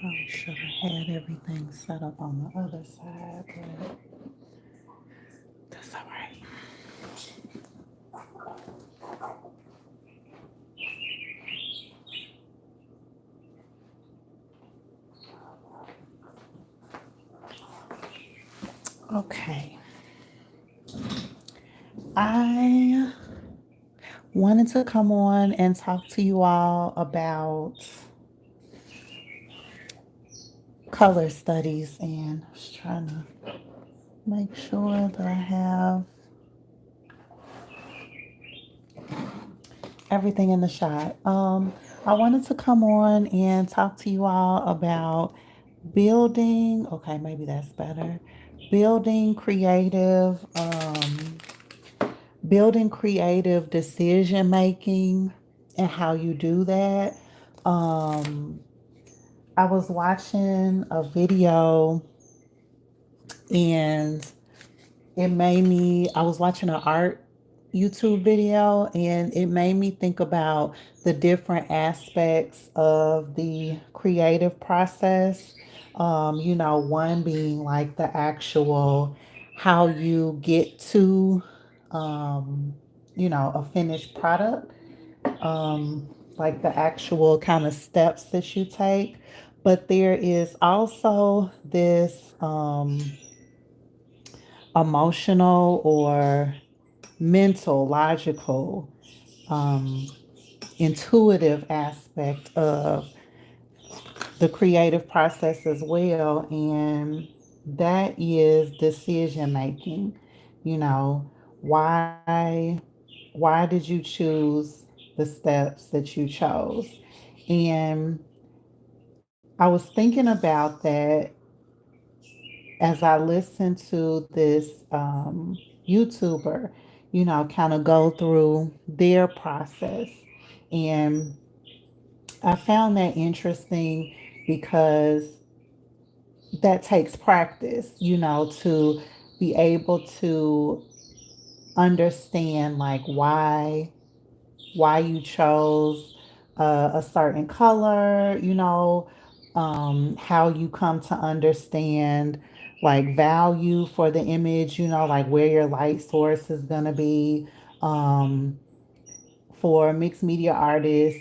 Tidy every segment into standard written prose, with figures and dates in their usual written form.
Probably should have had everything set up on the other side, but that's all right. Okay. I wanted to come on and talk to you all about color studies, and I was trying to make sure that I have everything in the shot. I wanted to come on and talk to you all about building. Okay, maybe that's better. Building creative, building creative decision making, and how you do that. Um, I was watching a video and I was watching an art YouTube video and it made me think about the different aspects of the creative process. One being like the actual how you get to, um, a finished product, like the actual kind of steps that you take. But there is also this emotional or mental, logical, um, intuitive aspect of the creative process as well. And that is decision making. You know, why why did you choose the steps that you chose? And I was thinking about that as I listened to this YouTuber, kind of go through their process. And I found that interesting because that takes practice, to be able to understand like why you chose a certain color, how you come to understand like value for the image, like where your light source is going to be. Um, for mixed media artists,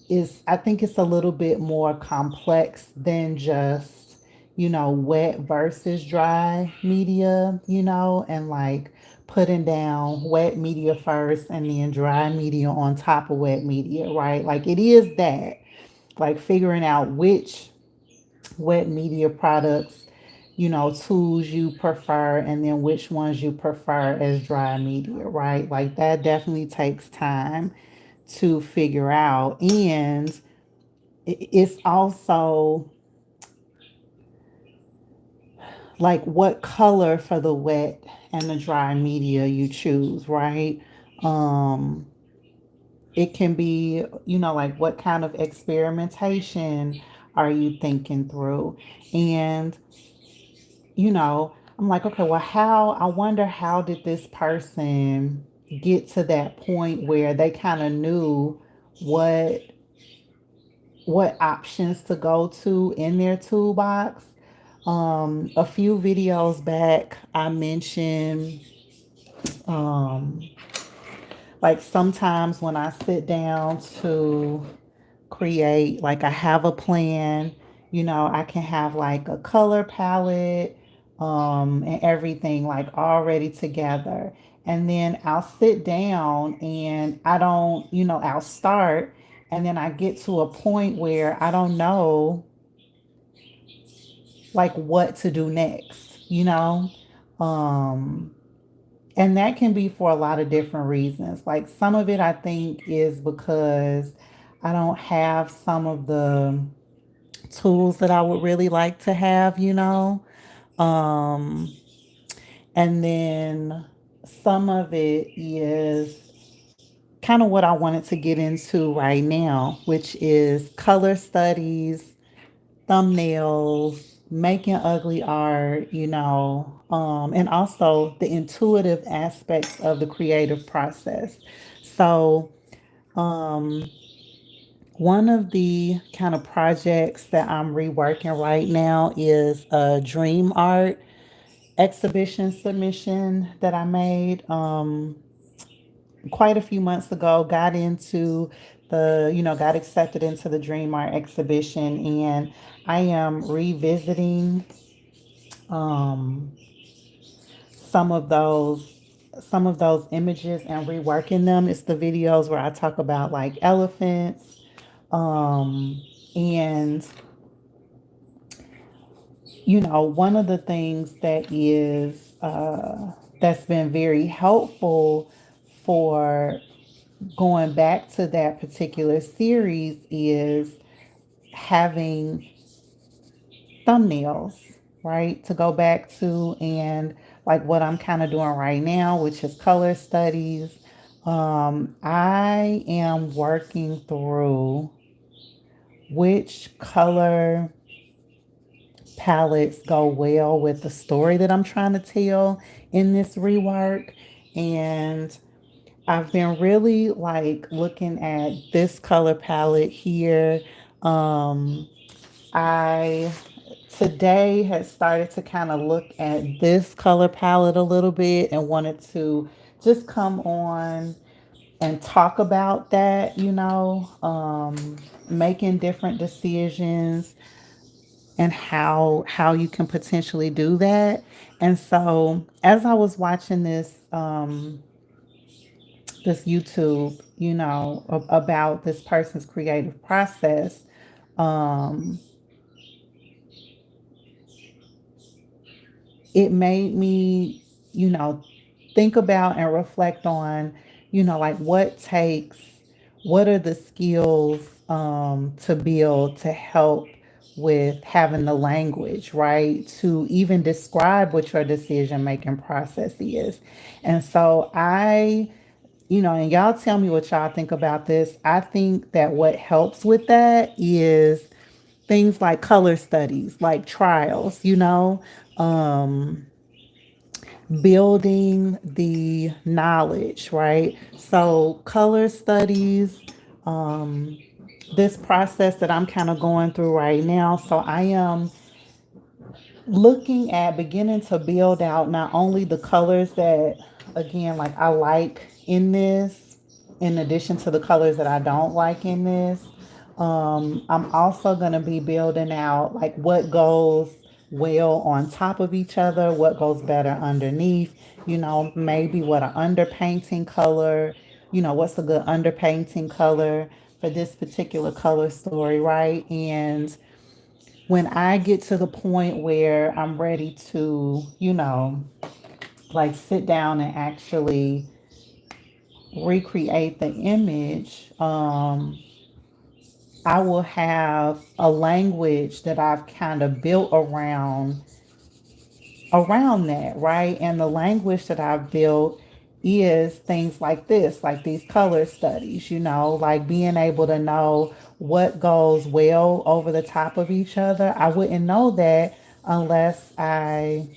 is I think it's a little bit more complex than just, wet versus dry media, and like putting down wet media first and then dry media on top of wet media, right? Like it is that, like figuring out which what media products, tools you prefer, and then which ones you prefer as dry media, right? Like that definitely takes time to figure out. And it's also like what color for the wet and the dry media you choose, right? Um, it can be, like what kind of experimentation are you thinking through? And I'm like, okay, well, I wonder how did this person get to that point where they kind of knew what what options to go to in their toolbox. A few videos back, I mentioned, um, like sometimes when I sit down to create, like I have a plan, I can have like a color palette, and everything like already together. And then I'll sit down and I don't, I'll start and then I get to a point where I don't know like what to do next, Um, and that can be for a lot of different reasons. Like some of it I think is because I don't have some of the tools that I would really like to have, Um, and then some of it is kind of what I wanted to get into right now, which is color studies, thumbnails, making ugly art, and also the intuitive aspects of the creative process. So, um, One of the kind of projects that I'm reworking right now is a dream art exhibition submission that I made quite a few months ago. Got into got accepted into the dream art exhibition, and I am revisiting um, some of those some of those images and reworking them. It's the videos where I talk about like elephants, and one of the things that's been very helpful for going back to that particular series is having thumbnails, right? To go back to, and like what I'm kind of doing right now, which is color studies. I am working through which color palettes go well with the story that I'm trying to tell in this rework. And I've been really like looking at this color palette here. Um, I today had started to kind of look at this color palette a little bit and wanted to just come on and talk about that, making different decisions and how you can potentially do that. And so as I was watching this YouTube, about this person's creative process, um, it made me, you know, think about and reflect on, like what are the skills to build to help with having the language, right? To even describe what your decision making process is. And so and y'all tell me what y'all think about this. I think that what helps with that is things like color studies, like trials, um, building the knowledge, right? So, color studies, um, this process that I'm kind of going through right now. So, I am looking at beginning to build out not only the colors that, again, like I like in this, in addition to the colors that I don't like in this. I'm also going to be building out like what goes well on top of each other, what goes better underneath, maybe what an underpainting color, what's a good underpainting color for this particular color story, right? And when I get to the point where I'm ready to, like sit down and actually recreate the image, I will have a language that I've kind of built around that, right? And the language that I've built is things like this, like these color studies, like being able to know what goes well over the top of each other. I wouldn't know that unless I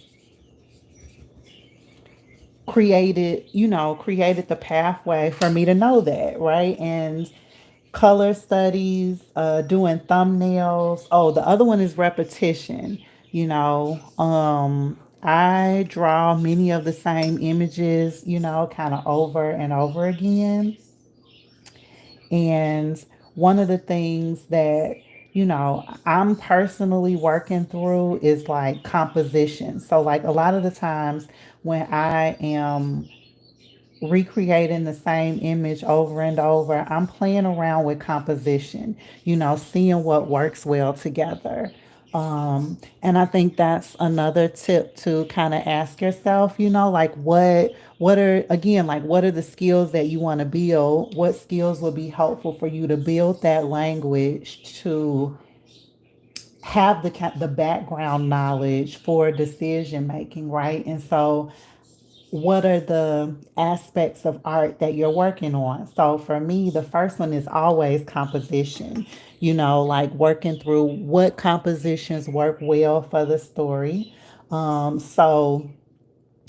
created the pathway for me to know that, right? And color studies, doing thumbnails. Oh, the other one is repetition. I draw many of the same images, kind of over and over again. And one of the things that, I'm personally working through is like composition. So, like a lot of the times when I am recreating the same image over and over, I'm playing around with composition, seeing what works well together. And I think that's another tip to kind of ask yourself, like what are again like what are the skills that you want to build? What skills will be helpful for you to build that language to have the background knowledge for decision making, right? And so what are the aspects of art that you're working on? So for me, the first one is always composition, like working through what compositions work well for the story. So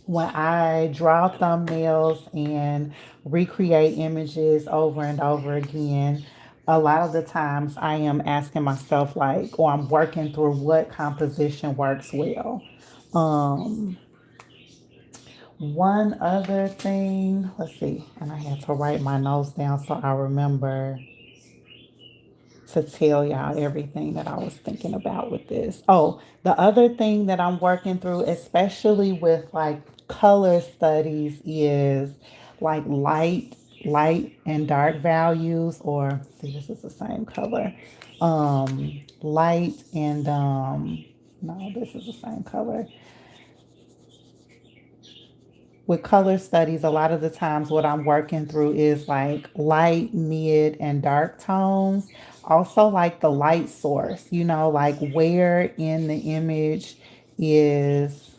when I draw thumbnails and recreate images over and over again, a lot of the times I am asking myself, like, or I'm working through what composition works well. Um, One other thing, let's see, and I had to write my notes down so I remember to tell y'all everything that I was thinking about with this. Oh, the other thing that I'm working through, especially with like color studies, is like light and dark values, or see, this is the same color. Light and no, this is the same color. With color studies, a lot of the times what I'm working through is like light, mid, and dark tones. Also, like the light source, like where in the image is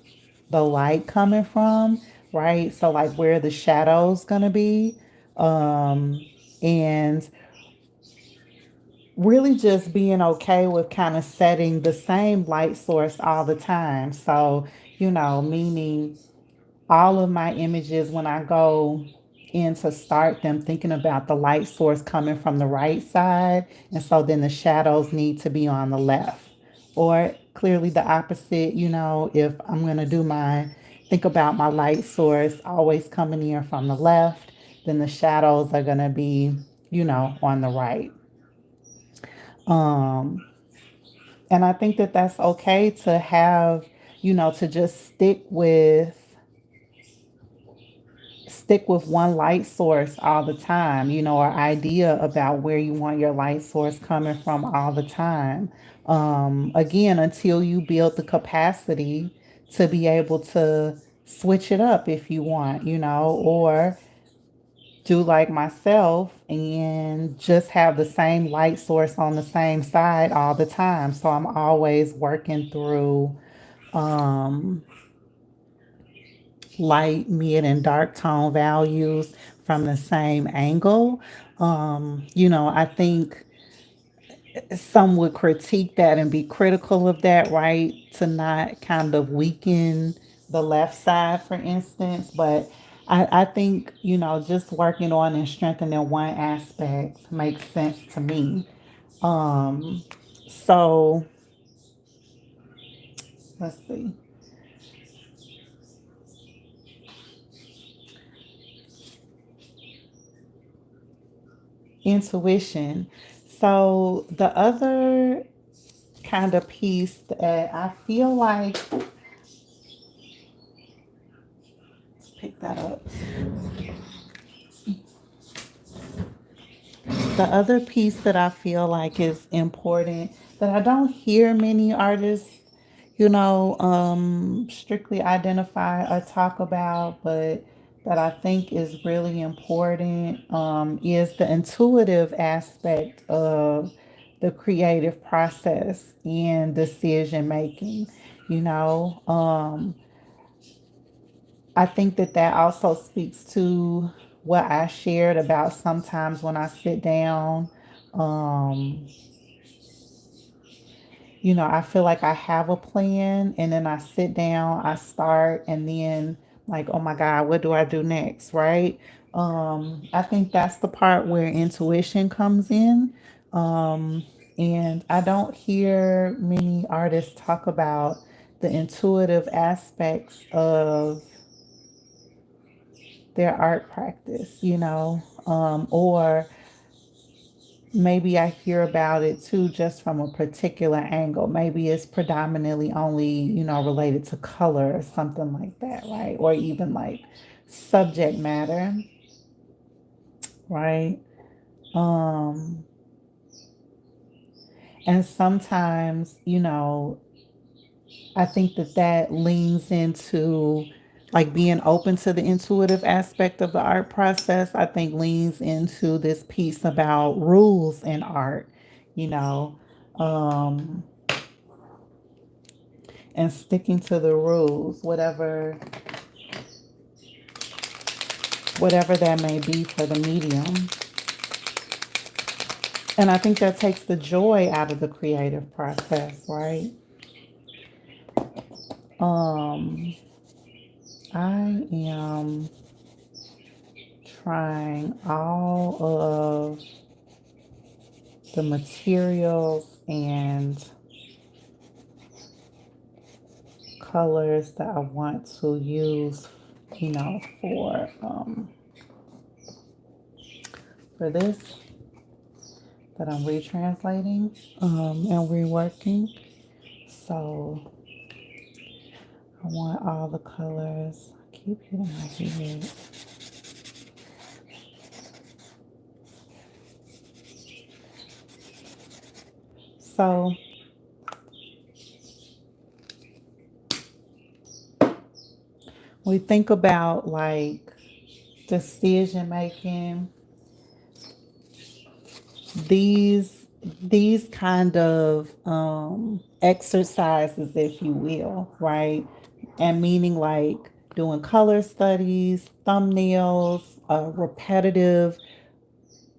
the light coming from, right? So, like where the shadow's gonna be. And really just being okay with kind of setting the same light source all the time. So, meaning all of my images when I go in to start them, thinking about the light source coming from the right side. And so then the shadows need to be on the left. Or clearly the opposite, if I'm going to think about my light source always coming in from the left, then the shadows are going to be, on the right. Um, and I think that that's okay to have, to just stick with one light source all the time, or idea about where you want your light source coming from all the time. Again, until you build the capacity to be able to switch it up if you want, or do like myself and just have the same light source on the same side all the time. So I'm always working through um, light, mid, and dark tone values from the same angle. I think some would critique that and be critical of that, right? To not kind of weaken the left side, for instance. But I think, just working on and strengthening one aspect makes sense to me. Um, so let's see. Intuition. So the other kind of piece that I feel like, pick that up. The other piece that I feel like is important that I don't hear many artists, strictly identify or talk about, but that I think is really important, is the intuitive aspect of the creative process and decision making. You know, I think that that also speaks to what I shared about sometimes when I sit down. Um, I feel like I have a plan and then I sit down, I start, and then, like, oh my God, what do I do next? Right? I think that's the part where intuition comes in. Um, and I don't hear many artists talk about the intuitive aspects of their art practice, or maybe I hear about it too just from a particular angle. Maybe it's predominantly only, related to color or something like that, right? Or even like subject matter, right? Um, and sometimes, I think that that leans into like being open to the intuitive aspect of the art process. I think leans into this piece about rules in art, you know, um, and sticking to the rules, whatever that may be for the medium. And I think that takes the joy out of the creative process, right? Um, I am trying all of the materials and colors that I want to use, for this that I'm retranslating and reworking. So I want all the colors. I keep hitting my head. So we think about like decision making, these kind of exercises, if you will, right? And meaning like doing color studies, thumbnails,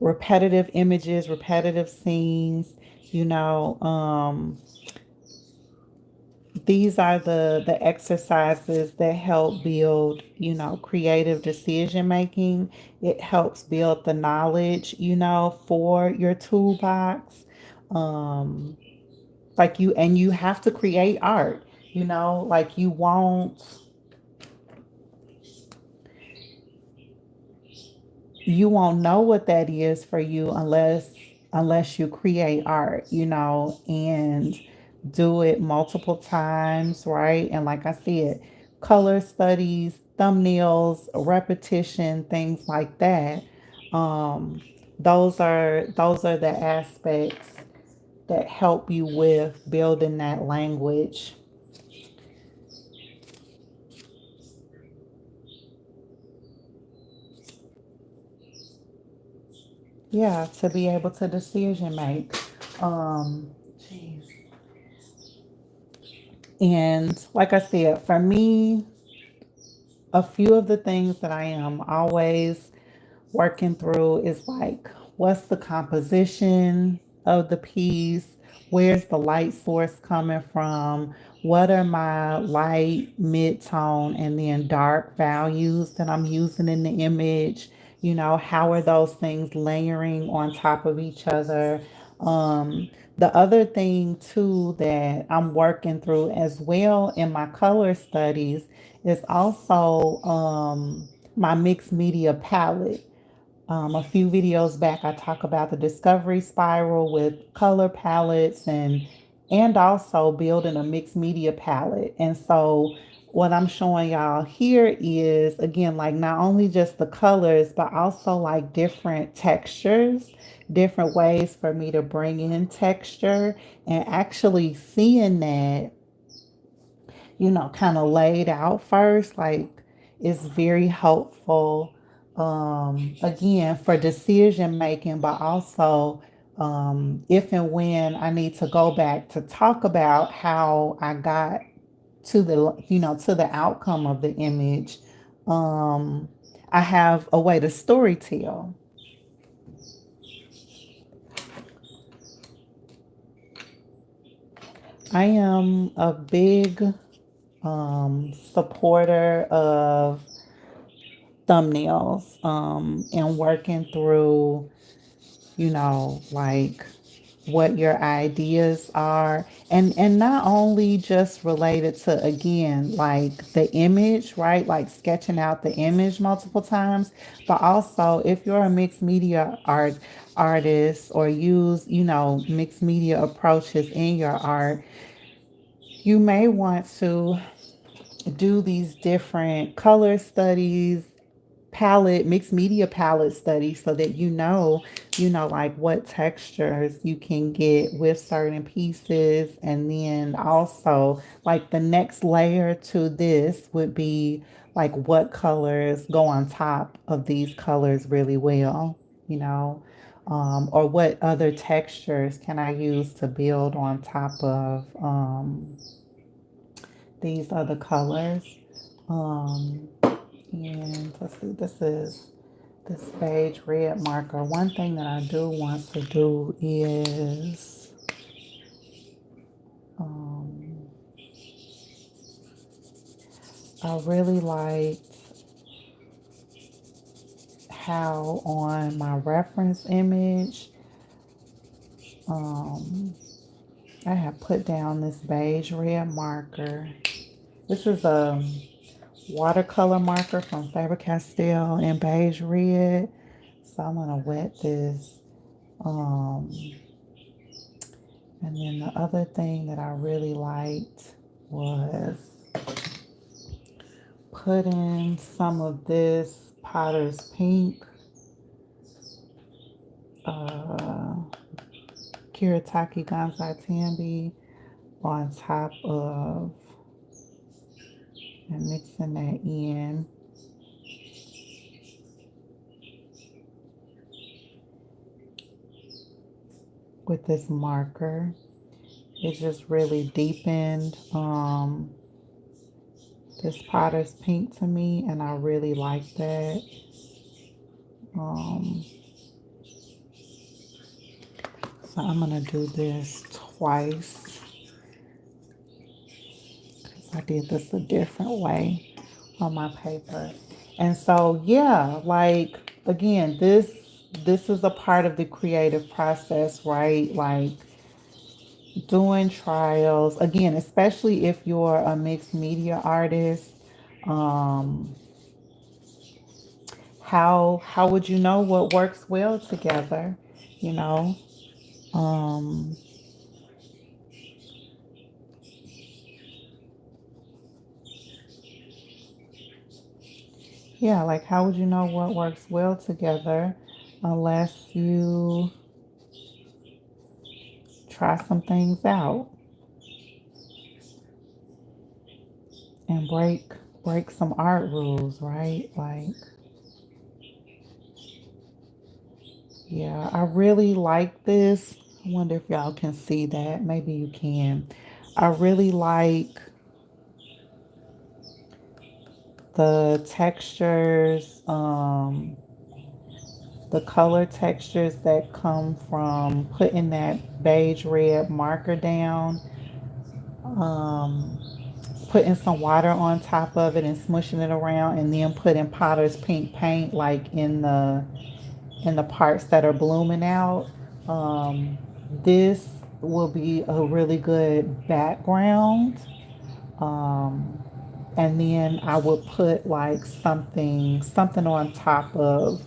repetitive images, repetitive scenes, you know, these are the exercises that help build, creative decision making. It helps build the knowledge, for your toolbox. Um, like you have to create art, like you won't know what that is for you unless you create art, and do it multiple times, right? And like I said, color studies, thumbnails, repetition, things like that. Um, those are the aspects that help you with building that language. Yeah, to be able to decision make. Um, geez. And like I said, for me, a few of the things that I am always working through is like, what's the composition of the piece? Where's the light source coming from? What are my light, mid-tone, and then dark values that I'm using in the image? How are those things layering on top of each other? The other thing too that I'm working through as well in my color studies is also my mixed media palette. A few videos back, I talk about the discovery spiral with color palettes and also building a mixed media palette. And so what I'm showing y'all here is again like not only just the colors, but also like different textures, different ways for me to bring in texture and actually seeing that kind of laid out first, like it's very helpful, again, for decision making, but also if and when I need to go back to talk about how I got to the outcome of the image, um, I have a way to story tell. I am a big supporter of thumbnails, and working through, like what your ideas are, and not only just related to again like the image, right? Like sketching out the image multiple times, but also if you're a mixed media artist or use, mixed media approaches in your art, you may want to do these different color studies, palette, mixed media palette study so that like what textures you can get with certain pieces. And then also like the next layer to this would be like what colors go on top of these colors really well, you know, or what other textures can I use to build on top of these other colors. Um, and let's see, this is this beige red marker. One thing that I do want to do is um, I really liked how on my reference image Um, I have put down this beige red marker. This is a watercolor marker from Faber-Castell in beige red. So I'm gonna wet this. Um, and then the other thing that I really liked was putting some of this Potter's Pink, uh, Kiritaki Gansai Tambi on top of, and mixing that in with this marker. It just really deepened this Potter's Pink to me, and I really like that. Um, so I'm gonna do this twice because I did this a different way on my paper. And so yeah, like again, this is a part of the creative process, right? Like doing trials again, especially if you're a mixed media artist. Um, how would you know what works well together? You know, um, yeah, like how would you know what works well together unless you try some things out and break some art rules, right? Like, yeah, I really like this. I wonder if y'all can see that. Maybe you can. I really like the textures, the color textures that come from putting that beige red marker down, um, putting some water on top of it and smushing it around, and then putting Potter's Pink paint like in the parts that are blooming out. This will be a really good background. Um, and then I would put like something on top of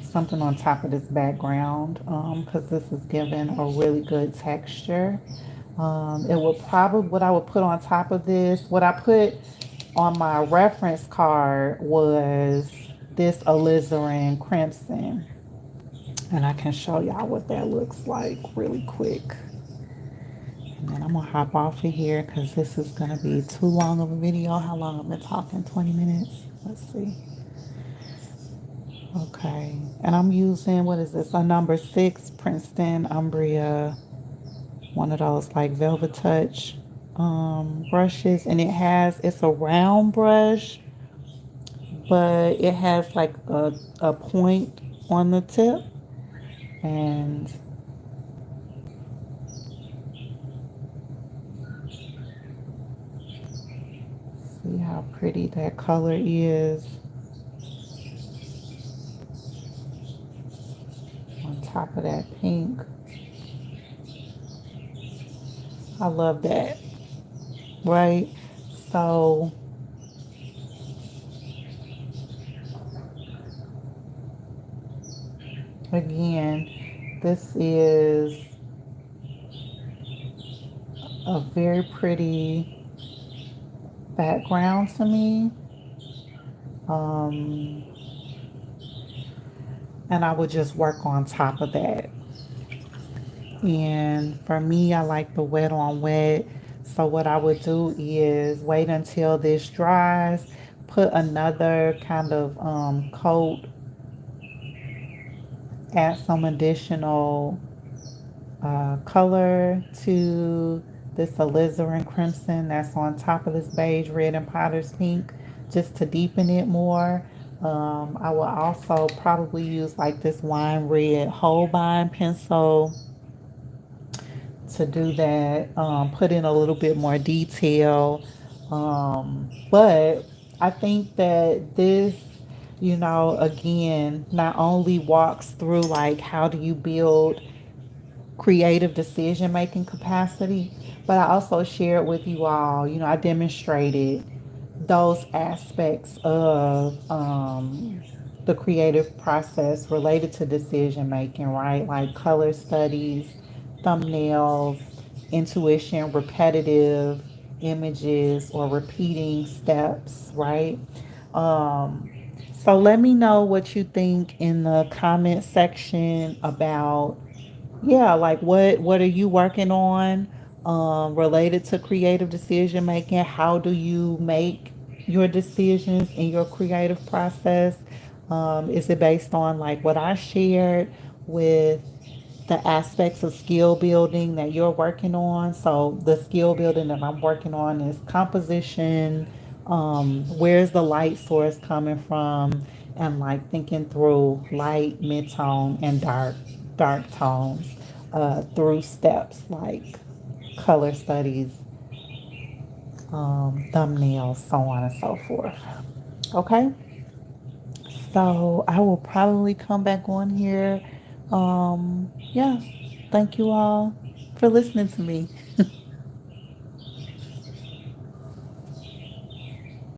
something on top of this background because this is giving a really good texture. It would probably what I would put on top of this. What I put on my reference card was this alizarin crimson, and I can show y'all what that looks like really quick. And then I'm gonna hop off of here because this is gonna be too long of a video. How long I've been talking? 20 minutes. Let's see. Okay, and I'm using what is this? A number 6 Princeton Umbria, one of those like Velvet Touch brushes, and it's a round brush, but it has like a point on the tip, and see how pretty that color is on top of that pink. I love that, right? So again, this is a very pretty background to me. Um, and I would just work on top of that. And for me, I like the wet on wet. So what I would do is wait until this dries, put another kind of coat, add some additional color to this alizarin crimson that's on top of this beige red and Potter's Pink, just to deepen it more. I will also probably use like this wine red Holbein pencil to do that, put in a little bit more detail. But I think that Again, not only walks through like how do you build creative decision making capacity, but I also shared with you all, I demonstrated those aspects of the creative process related to decision making, right? Like color studies, thumbnails, intuition, repetitive images, or repeating steps, right? Um, so let me know what you think in the comment section about, yeah, like what are you working on related to creative decision making? How do you make your decisions in your creative process? Is it based on like what I shared with the aspects of skill building that you're working on? So the skill building that I'm working on is composition. Where's the light source coming from? And like thinking through light, mid-tone, and dark tones through steps like color studies, thumbnails, so on and so forth. Okay, so I will probably come back on here. Yeah, thank you all for listening to me.